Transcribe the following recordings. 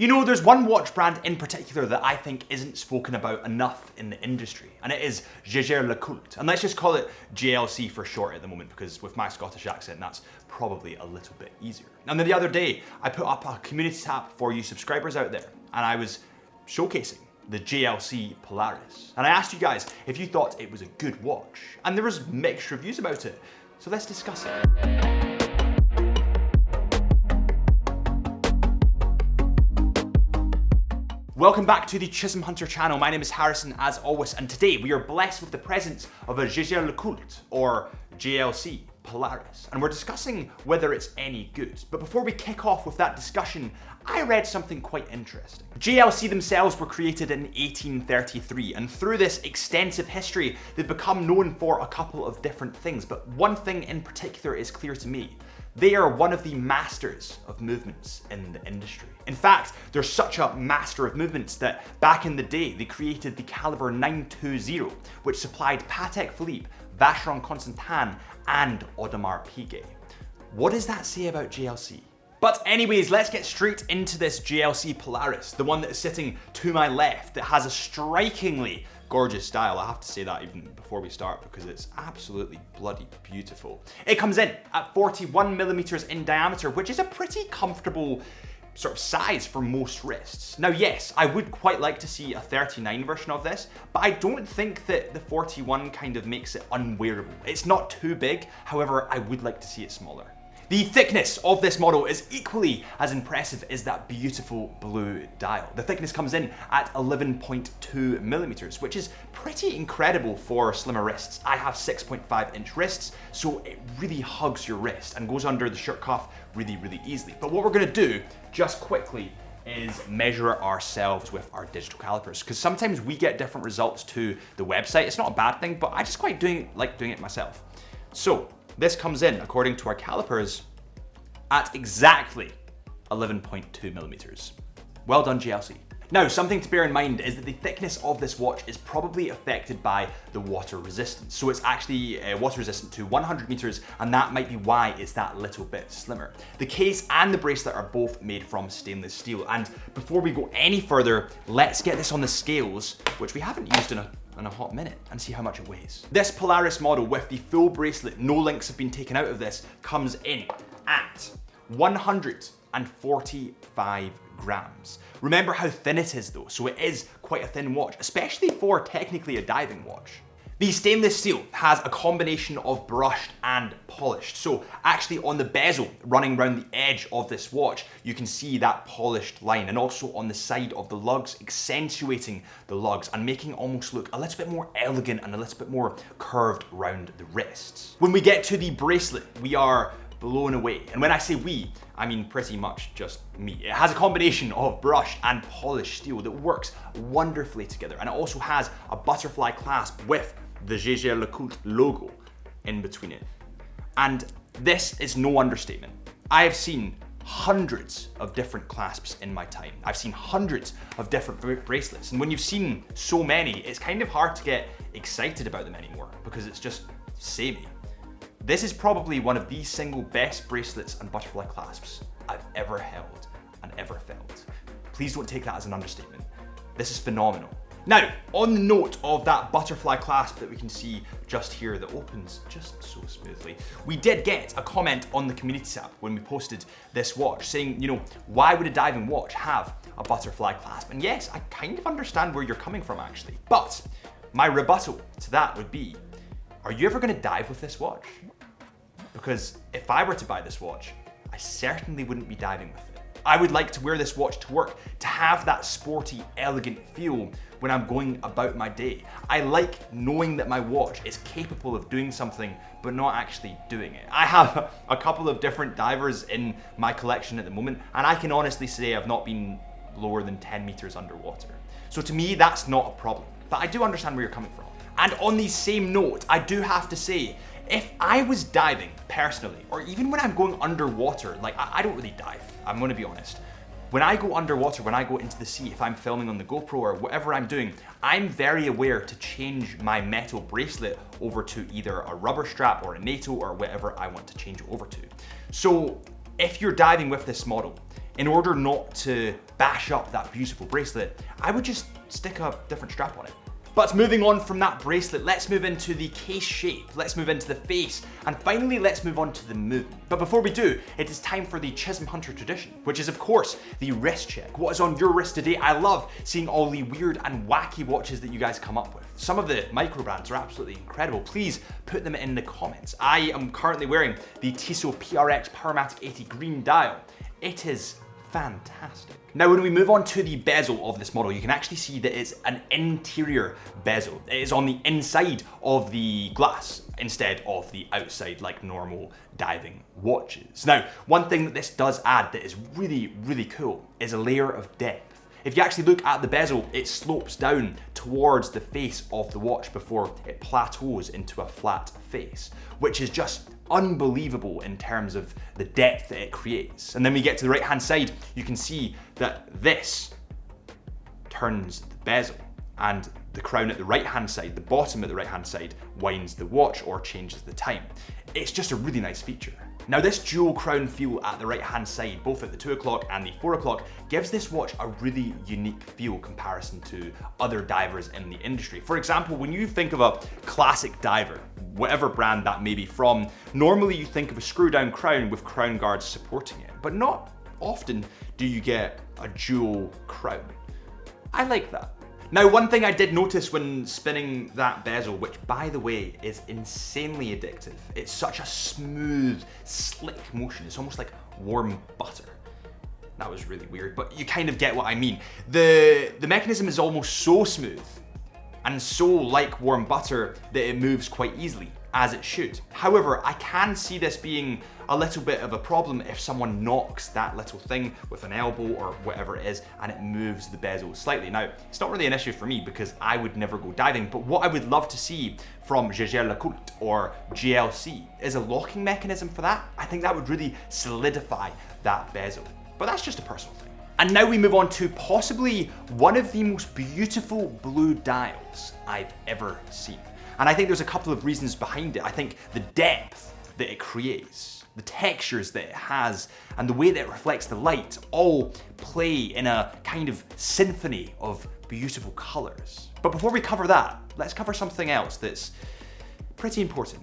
You know, there's one watch brand in particular that I think isn't spoken about enough in the industry, and it is Jaeger LeCoultre. And let's just call it JLC for short at the moment, because with my Scottish accent, that's probably a little bit easier. And then the other day, I put up a community tab for you subscribers out there, and I was showcasing the JLC Polaris. And I asked you guys if you thought it was a good watch, and there was mixed reviews about it. So let's discuss it. Welcome back to the Chisholm Hunter channel. My name is Harrison as always, and today we are blessed with the presence of a Jaeger LeCoultre, or JLC Polaris, and we're discussing whether it's any good. But before we kick off with that discussion, I read something quite interesting. JLC themselves were created in 1833, and through this extensive history, they've become known for a couple of different things, but one thing in particular is clear to me. They are one of the masters of movements in the industry. In fact, they're such a master of movements that back in the day, they created the caliber 920, which supplied Patek Philippe, Vacheron Constantin, and Audemars Piguet. What does that say about JLC? But anyways, let's get straight into this JLC Polaris, the one that is sitting to my left, that has a strikingly gorgeous style. I have to say that even before we start because it's absolutely bloody beautiful. It comes in at 41 millimeters in diameter, which is a pretty comfortable sort of size for most wrists. Now yes, I would quite like to see a 39 version of this, but I don't think that the 41 kind of makes it unwearable. It's not too big, however, I would like to see it smaller. The thickness of this model is equally as impressive as that beautiful blue dial. The thickness comes in at 11.2 millimeters, which is pretty incredible for slimmer wrists. I have 6.5 inch wrists, so it really hugs your wrist and goes under the shirt cuff really, really easily. But what we're gonna do, just quickly, is measure ourselves with our digital calipers, because sometimes we get different results to the website. It's not a bad thing, but I just quite like doing it myself. So, this comes in, according to our calipers, at exactly 11.2 millimeters. Well done, JLC. Now, something to bear in mind is that the thickness of this watch is probably affected by the water resistance. So it's actually water resistant to 100 meters, and that might be why it's that little bit slimmer. The case and the bracelet are both made from stainless steel. And before we go any further, let's get this on the scales, which we haven't used in a hot minute, and see how much it weighs. This Polaris model with the full bracelet, no links have been taken out of this, comes in at 145 grams. Remember how thin it is though, so it is quite a thin watch, especially for technically a diving watch. The stainless steel has a combination of brushed and polished. So actually on the bezel running around the edge of this watch, you can see that polished line, and also on the side of the lugs, accentuating the lugs and making it almost look a little bit more elegant and a little bit more curved around the wrists. When we get to the bracelet, we are blown away. And when I say we, I mean pretty much just me. It has a combination of brushed and polished steel that works wonderfully together. And it also has a butterfly clasp with the Jaeger LeCoultre logo in between it. And this is no understatement. I have seen hundreds of different clasps in my time. I've seen hundreds of different bracelets. And when you've seen so many, it's kind of hard to get excited about them anymore because it's just samey. This is probably one of the single best bracelets and butterfly clasps I've ever held and ever felt. Please don't take that as an understatement. This is phenomenal. Now, on the note of that butterfly clasp that we can see just here that opens just so smoothly, we did get a comment on the community tab when we posted this watch saying, you know, why would a diving watch have a butterfly clasp? And yes, I kind of understand where you're coming from actually, but my rebuttal to that would be, are you ever gonna dive with this watch? Because if I were to buy this watch, I certainly wouldn't be diving with it. I would like to wear this watch to work, to have that sporty, elegant feel when I'm going about my day. I like knowing that my watch is capable of doing something, but not actually doing it. I have a couple of different divers in my collection at the moment, and I can honestly say I've not been lower than 10 meters underwater. So to me, that's not a problem, but I do understand where you're coming from. And on the same note, I do have to say, if I was diving personally, or even when I'm going underwater, like I don't really dive, I'm gonna be honest. When I go underwater, when I go into the sea, if I'm filming on the GoPro or whatever I'm doing, I'm very aware to change my metal bracelet over to either a rubber strap or a NATO or whatever I want to change it over to. So if you're diving with this model, in order not to bash up that beautiful bracelet, I would just stick a different strap on it. But moving on from that bracelet, let's move into the case shape, let's move into the face, and finally let's move on to the moon. But before we do, it is time for the Chisholm Hunter tradition, which is of course the wrist check. What is on your wrist today? I love seeing all the weird and wacky watches that you guys come up with. Some of the micro brands are absolutely incredible. Please put them in the comments. I am currently wearing the Tissot PRX Powermatic 80 green dial. It is fantastic. Now, when we move on to the bezel of this model, you can actually see that it's an interior bezel. It is on the inside of the glass instead of the outside like normal diving watches. Now, one thing that this does add that is really, really cool is a layer of depth. If you actually look at the bezel, it slopes down towards the face of the watch before it plateaus into a flat face, which is just unbelievable in terms of the depth that it creates. And then we get to the right hand side, you can see that this turns the bezel, and the crown at the right hand side, the bottom at the right hand side, winds the watch or changes the time. It's just a really nice feature. Now, this dual crown feel at the right hand side, both at the 2 o'clock and the 4 o'clock, gives this watch a really unique feel comparison to other divers in the industry. For example, when you think of a classic diver, whatever brand that may be from, normally you think of a screw down crown with crown guards supporting it, but not often do you get a dual crown. I like that. Now, one thing I did notice when spinning that bezel, which by the way is insanely addictive, it's such a smooth, slick motion. It's almost like warm butter. That was really weird, but you kind of get what I mean. The mechanism is almost so smooth and so like warm butter that it moves quite easily, as it should. However, I can see this being a little bit of a problem if someone knocks that little thing with an elbow or whatever it is and it moves the bezel slightly. Now, it's not really an issue for me because I would never go diving, but what I would love to see from Jaeger LeCoultre or JLC is a locking mechanism for that. I think that would really solidify that bezel, but that's just a personal thing. And now we move on to possibly one of the most beautiful blue dials I've ever seen. And I think there's a couple of reasons behind it. I think the depth that it creates, the textures that it has, and the way that it reflects the light all play in a kind of symphony of beautiful colors. But before we cover that, let's cover something else that's pretty important.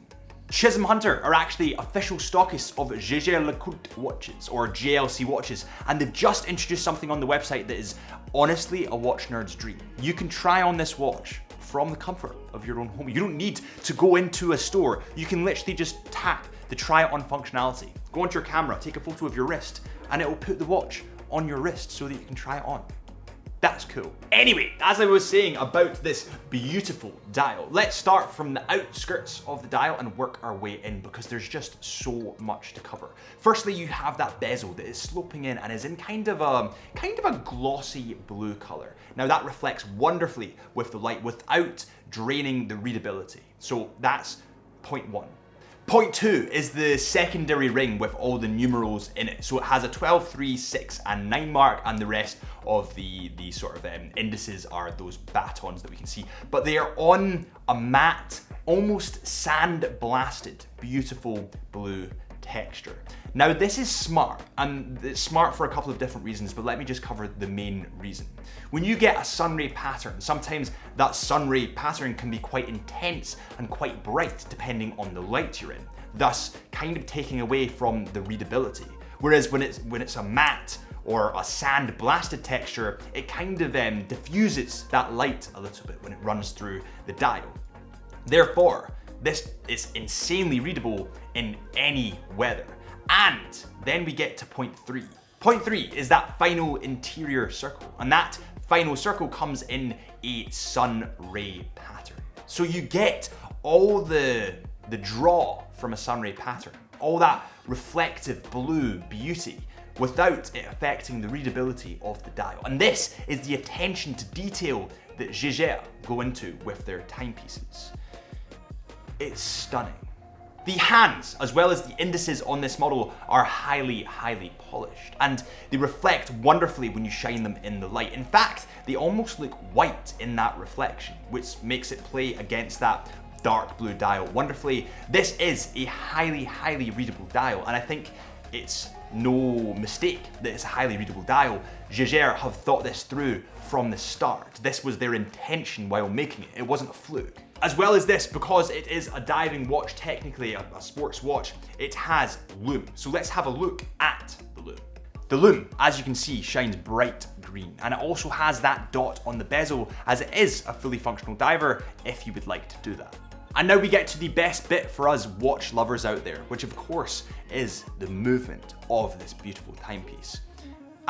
Chisholm Hunter are actually official stockists of Jaeger LeCoultre watches, or JLC watches, and they've just introduced something on the website that is honestly a watch nerd's dream. You can try on this watch from the comfort of your own home. You don't need to go into a store. You can literally just tap the try it on functionality. Go onto your camera, take a photo of your wrist, and it will put the watch on your wrist so that you can try it on. That's cool. Anyway, as I was saying about this beautiful dial, let's start from the outskirts of the dial and work our way in because there's just so much to cover. Firstly, you have that bezel that is sloping in and is in kind of a glossy blue color. Now that reflects wonderfully with the light without draining the readability. So that's point one. Point 2 is the secondary ring with all the numerals in it. So it has a 12, 3, 6, and 9 mark, and the rest of the sort of indices are those batons that we can see. But they are on a matte, almost sand-blasted, beautiful blue texture. Now this is smart, and it's smart for a couple of different reasons, but let me just cover the main reason. When you get a sunray pattern, sometimes that sunray pattern can be quite intense and quite bright depending on the light you're in, thus kind of taking away from the readability. Whereas when it's a matte or a sand blasted texture, it kind of diffuses that light a little bit when it runs through the dial. Therefore, this is insanely readable in any weather. And then we get to point 3. Point 3 is that final interior circle, and that final circle comes in a sun ray pattern. So you get all the draw from a sun ray pattern, all that reflective blue beauty without it affecting the readability of the dial. And this is the attention to detail that Jaeger go into with their timepieces. It's stunning. The hands, as well as the indices on this model, are highly, highly polished, and they reflect wonderfully when you shine them in the light. In fact, they almost look white in that reflection, which makes it play against that dark blue dial wonderfully. This is a highly, highly readable dial, and I think it's no mistake that it's a highly readable dial. Jaeger have thought this through from the start. This was their intention while making it. It wasn't a fluke. As well as this, because it is a diving watch, technically a sports watch, it has lume. So let's have a look at the lume. The lume, as you can see, shines bright green, and it also has that dot on the bezel, as it is a fully functional diver if you would like to do that. And now we get to the best bit for us watch lovers out there, which of course is the movement of this beautiful timepiece.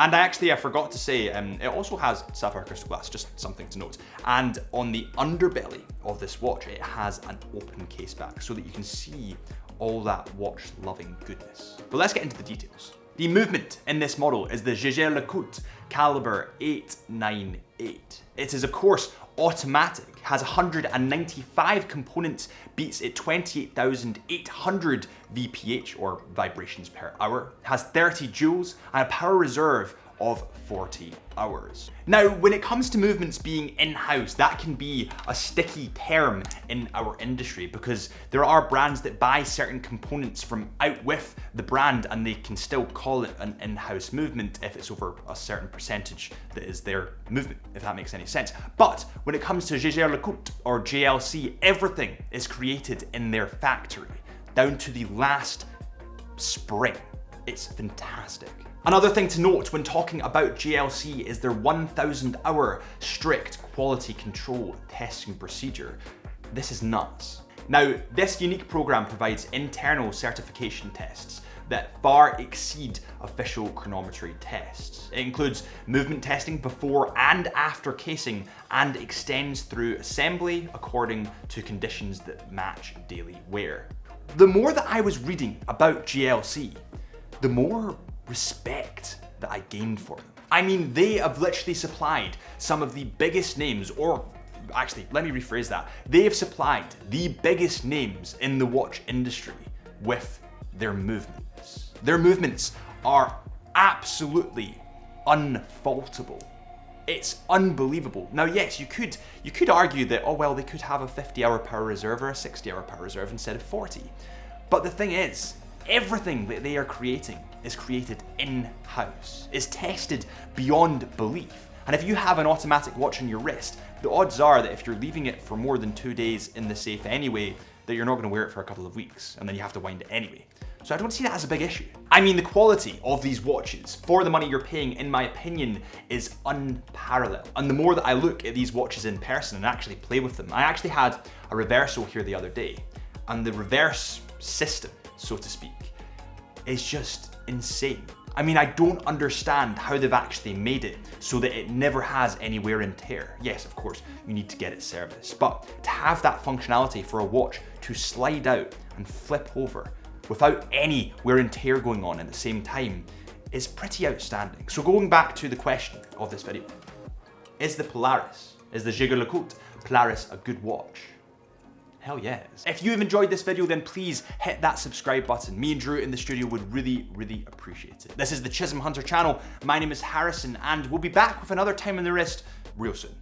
And I forgot to say, it also has sapphire crystal glass, just something to note. And on the underbelly of this watch, it has an open case back so that you can see all that watch-loving goodness. But let's get into the details. The movement in this model is the Jaeger LeCoultre caliber 898. It is of course automatic, has 195 components, beats at 28,800 VPH or vibrations per hour, has 30 joules and a power reserve of 40 hours. Now, when it comes to movements being in-house, that can be a sticky term in our industry because there are brands that buy certain components from out with the brand and they can still call it an in-house movement if it's over a certain percentage that is their movement, if that makes any sense. But when it comes to Jaeger LeCoultre or JLC, everything is created in their factory, down to the last spring. It's fantastic. Another thing to note when talking about JLC is their 1,000-hour strict quality control testing procedure. This is nuts. Now, this unique program provides internal certification tests that far exceed official chronometry tests. It includes movement testing before and after casing and extends through assembly according to conditions that match daily wear. The more that I was reading about JLC, the more respect that I gained for them. I mean, they have literally supplied some of the biggest names, or actually, let me rephrase that. They have supplied the biggest names in the watch industry with their movements. Their movements are absolutely unfaultable. It's unbelievable. Now, yes, you could argue that, oh well, they could have a 50-hour power reserve or a 60-hour power reserve instead of 40. But the thing is, everything that they are creating is created in-house, is tested beyond belief. And if you have an automatic watch on your wrist, the odds are that if you're leaving it for more than 2 days in the safe anyway, that you're not going to wear it for a couple of weeks, and then you have to wind it anyway. So I don't see that as a big issue. I mean, the quality of these watches, for the money you're paying, in my opinion, is unparalleled. And the more that I look at these watches in person and actually play with them, I actually had a reverso here the other day, and the reverse system, so to speak, is just insane. I mean, I don't understand how they've actually made it so that it never has any wear and tear. Yes, of course, you need to get it serviced, but to have that functionality for a watch to slide out and flip over without any wear and tear going on at the same time is pretty outstanding. So going back to the question of this video, is the Jaeger LeCoultre Polaris a good watch? Hell yes. If you have enjoyed this video, then please hit that subscribe button. Me and Drew in the studio would really, really appreciate it. This is the Chisholm Hunter channel. My name is Harrison, and we'll be back with another time on the wrist real soon.